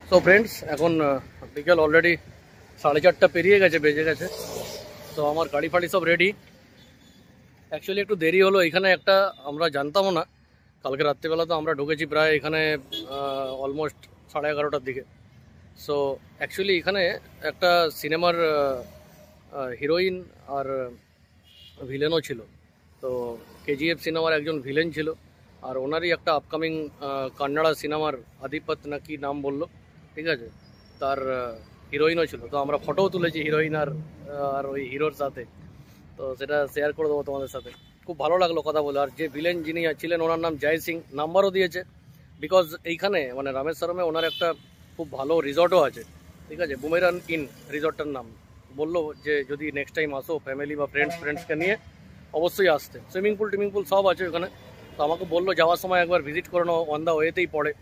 So friends, এখন বিকেল already 4:30 পেরিয়ে গেছে, বেজে গেছে। তো আমার গাড়ি ফাড়ি সব রেডি। অ্যাকচুয়ালি একটু দেরি হলো, এখানে একটা আমরা জানতামও না। কালকে রাত্রিবেলা তো আমরা ঢুকেছি প্রায় এখানে অলমোস্ট 11:30টার দিকে। সো অ্যাকচুয়ালি এখানে একটা সিনেমার হিরোইন আর ভিলেনও ছিল। তো কেজিএফ সিনেমার একজন ভিলেন ছিল, আর ওনারই একটা আপকামিং কান্নাড়া সিনেমার আধিপত্য না কি নাম বললো, ঠিক আছে, তার হিরোইনও ছিল। তো আমরা ফটোও তুলেছি হিরোইন আর ওই হিরোর সাথে। তো সেটা শেয়ার করে দেবো তোমাদের সাথে। খুব ভালো লাগলো কথা বলে। আর যে ভিলেন যিনি ছিলেন ওনার নাম জয় সিং, নাম্বারও দিয়েছে। বিকজ এইখানে মানে রামেশ্বরমে ওনার একটা খুব ভালো রিসর্টও আছে, ঠিক আছে, বুমেরান ইন রিসর্টটার নাম। বললো যে যদি নেক্সট টাইম আসো ফ্যামিলি বা ফ্রেন্ডসকে নিয়ে অবশ্যই আসতে। সুইমিং পুল সব আছে ওখানে। তো আমাকে বললো যাওয়ার সময় একবার ভিজিট করে নাও, অন দ্য ওয়েতেই পড়ে।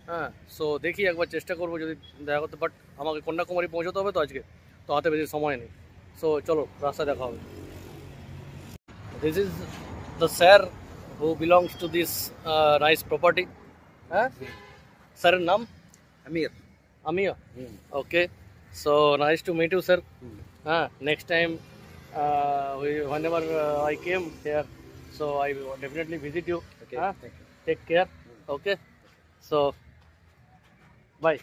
হ্যাঁ, সো দেখি একবার চেষ্টা করবো যদি দেখা করতে। বাট আমাকে কন্যাকুমারী পৌঁছতে হবে তো আজকে, তো হাতে বেশি সময় নেই। সো চলো, রাস্তায় দেখা হবে। This is the sir who belongs to this nice property. Huh? Sir, name? Amir. Amir. Okay. So nice to meet you, sir. Next time, whenever I came here, so I will definitely visit you. Okay. Thank you. Take care. Okay. So, bye.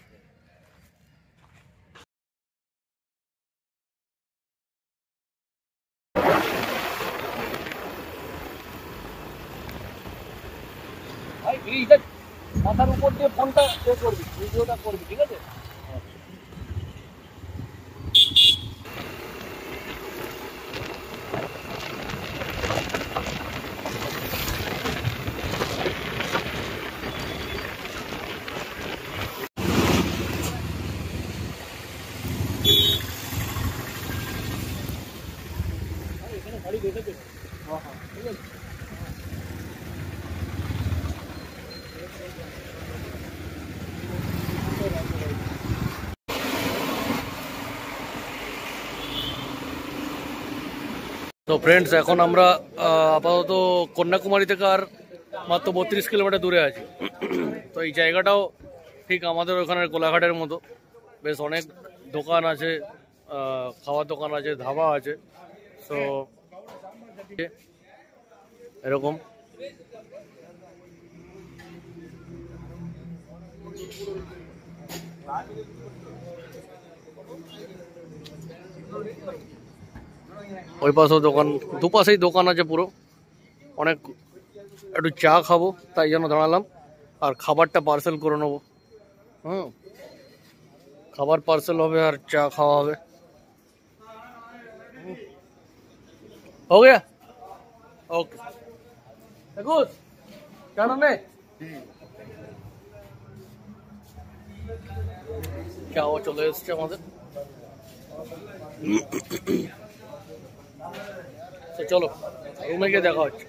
ভাই এইটা মাথার উপর দিয়ে ফোনটা করবি, ভিডিওটা করবি, ঠিক আছে? এখানে গাড়ি দেখেছে? হ্যাঁ, ঠিক আছে। তো ফ্রেন্ডস, এখন আমরা আপাতত কন্যাকুমারী থেকে আর মাত্র 32 কিলোমিটার দূরে আছি। তো এই জায়গাটাও ঠিক আমাদের ওখানের কোলাঘাটের মতো, বেশ অনেক দোকান আছে, খাওয়ার দোকান আছে, ধাবা আছে। সো এরকম ওই পাশেও দোকান, দুপাশেই দোকান আছে পুরো। অনেক, একটু চা খাবো তাই জন্য দাঁড়ালাম, আর খাবারটা পার্সেল করে নেবো। খাবার পার্সেল হবে আর চা খাওয়া হবে। हो गया? ओके। गुड। क्या नाम है? क्या वो चले এসছে আমাদের। তো চলো রুমে গিয়ে দেখা হচ্ছে।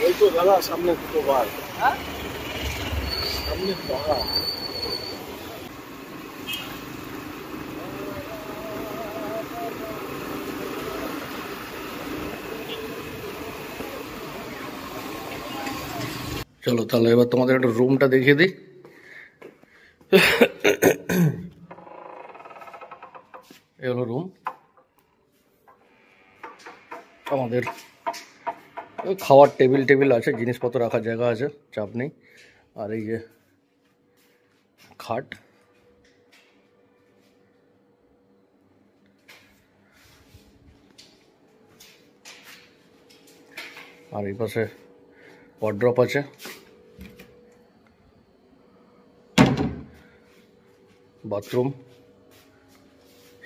ওই তো দাদা সামনে দুটো বার। হ্যাঁ, সামনে দাদা। চলো তাহলে এবার তোমাদের একটা রুমটা দেখিয়ে দিই। এই হলো রুম আমাদের। খাওয়ার টেবিল আছে, জিনিসপত্র রাখার জায়গা আছে, চাপ নেই। আর এই যে খাট, আর এই পাশে ওয়ার্ড্রপ আছে, বাথরুম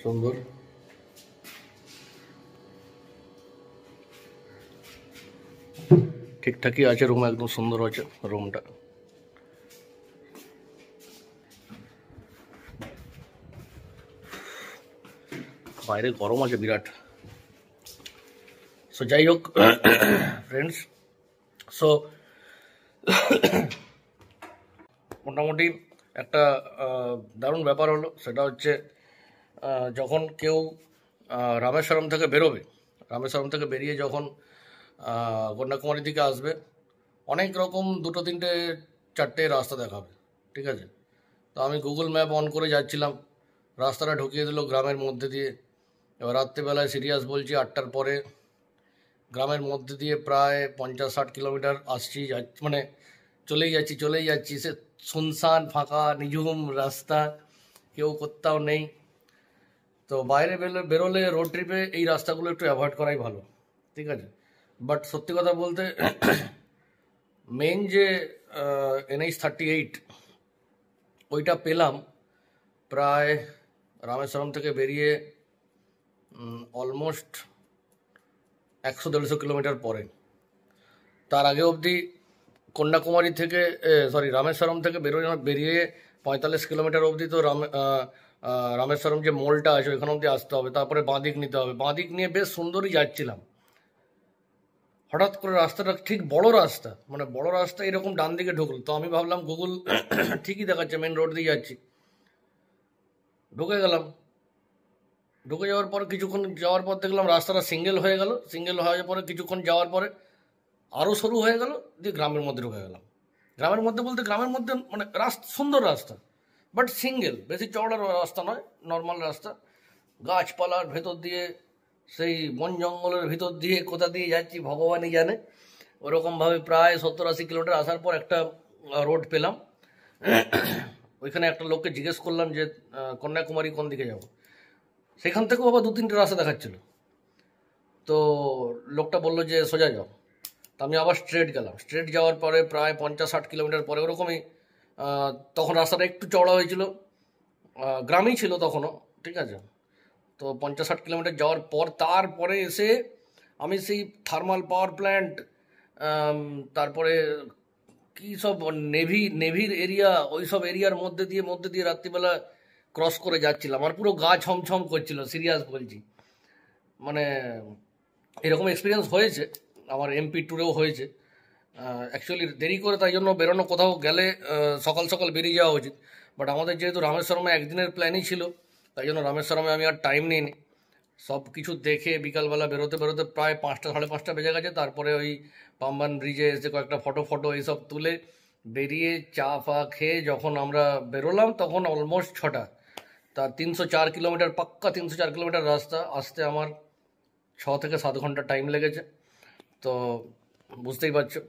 সুন্দর, ঠিকঠাকই আছে রুম, একদম সুন্দর আছে রুমটা। বাইরে গরম আছে বিরাট। সো যাই হোক ফ্রেন্ডস, সো মোটামুটি একটা দারুণ ব্যাপার হলো, সেটা হচ্ছে যখন কেউ রামেশ্বরম থেকে বেরোবে, রামেশ্বরম থেকে বেরিয়ে যখন কন্যাকুমারীর দিকে আসবে, অনেক রকম 2, 3, 4টে রাস্তা দেখাবে, ঠিক আছে। তো আমি গুগল ম্যাপ অন করে যাচ্ছিলাম, রাস্তাটা ঢুকিয়ে দিল গ্রামের মধ্যে দিয়ে। এবার রাত্রেবেলায় সিরিয়াস বলছি 8টার পরে গ্রামের মধ্যে দিয়ে প্রায় 50-60 কিলোমিটার আসছি, মানে চলেই যাচ্ছি, সে শুনশান ফাঁকা নিঝুম রাস্তা, কেউ কোথাও নেই। তো বাইরে বেরোলে রোড ট্রিপে এই রাস্তাগুলো একটু অ্যাভয়েড করাই ভালো, ঠিক আছে। বাট সত্যি কথা বলতে মেইন যে NH-38 ওইটা পেলাম প্রায় রামেশ্বরম থেকে বেরিয়ে অলমোস্ট 100-150 কিলোমিটার পরে। তার আগে অবধি কন্যাকুমারী থেকে রামেশ্বরম থেকে বেরিয়ে 45 কিলোমিটার অবধি তো রামেশ্বরম যে মোড়টা আছে ওইখানে অবধি আসতে হবে, তারপরে বাঁদিক নিতে হবে। বাঁদিক নিয়ে বেশ সুন্দরই যাচ্ছিলাম, হঠাৎ করে রাস্তাটা ঠিক বড় রাস্তা, মানে বড় রাস্তা এরকম ডান দিকে ঢুকলো। তো আমি ভাবলাম গুগল ঠিকই দেখাচ্ছে, মেন রোড দিয়ে যাচ্ছি। ঢুকে গেলাম, ঢুকে যাওয়ার পর কিছুক্ষণ যাওয়ার পর দেখলাম রাস্তাটা সিঙ্গেল হয়ে গেল। সিঙ্গেল হয়ে পরে কিছুক্ষণ যাওয়ার পরে আরও সরু হয়ে গেল, দিয়ে গ্রামের মধ্যে ঢুকে গেলাম। গ্রামের মধ্যে বলতে গ্রামের মধ্যে মানে সুন্দর রাস্তা, বাট সিঙ্গেল, বেশি চওড়া রাস্তা নয়, নর্মাল রাস্তা। গাছপালার ভেতর দিয়ে, সেই বন জঙ্গলের ভিতর দিয়ে কোথা দিয়ে যাচ্ছি ভগবানই জানে। ওরকমভাবে প্রায় 70-80 কিলোমিটার আসার পর একটা রোড পেলাম। ওইখানে একটা লোককে জিজ্ঞেস করলাম যে কন্যাকুমারী কোন দিকে যাব। সেখান থেকেও আবার 2-3টে রাস্তা দেখাচ্ছিল। তো লোকটা বললো যে সোজা যাও। তো আমি আবার স্ট্রেট গেলাম। স্ট্রেট যাওয়ার পরে প্রায় 50-60 কিলোমিটার পরে ওরকমই, তখন রাস্তাটা একটু চওড়া হয়েছিল, গ্রামেই ছিল তখনও, ঠিক আছে। তো 50-60 কিলোমিটার যাওয়ার পর তারপরে এসে আমি সেই থার্মাল পাওয়ার প্ল্যান্ট, তারপরে কী সব নেভির এরিয়া, ওই সব এরিয়ার মধ্যে দিয়ে রাত্রিবেলা ক্রস করে যাচ্ছিলাম। আমার পুরো গা ছমছম করছিল, সিরিয়াস বলছি। মানে এরকম এক্সপিরিয়েন্স হয়েছে আমার, MP ট্যুরেও হয়েছে। অ্যাকচুয়ালি দেরি করে, তাই জন্য বেরোনো, কোথাও গেলে সকাল সকাল বেরিয়ে যাওয়া উচিত। বাট আমাদের যেহেতু রামেশ্বরমে একদিনের প্ল্যানই ছিল, তাই জন্য রামেশ্বরমে আমি আর টাইম নিইনি। সব কিছু দেখে বিকালবেলা বেরোতে প্রায় 5টা, 5:30 বেজে গেছে। তারপরে ওই পাম্বান ব্রিজে এসে কয়েকটা ফটো এইসব তুলে বেরিয়ে চা ফা খেয়ে যখন আমরা বেরোলাম তখন অলমোস্ট 6টা। তার 304 কিলোমিটার, পাক্কা 304 কিলোমিটার রাস্তা আসতে আমার 6 থেকে 7 ঘন্টা টাইম লেগেছে। তো বুঝতেই পারছো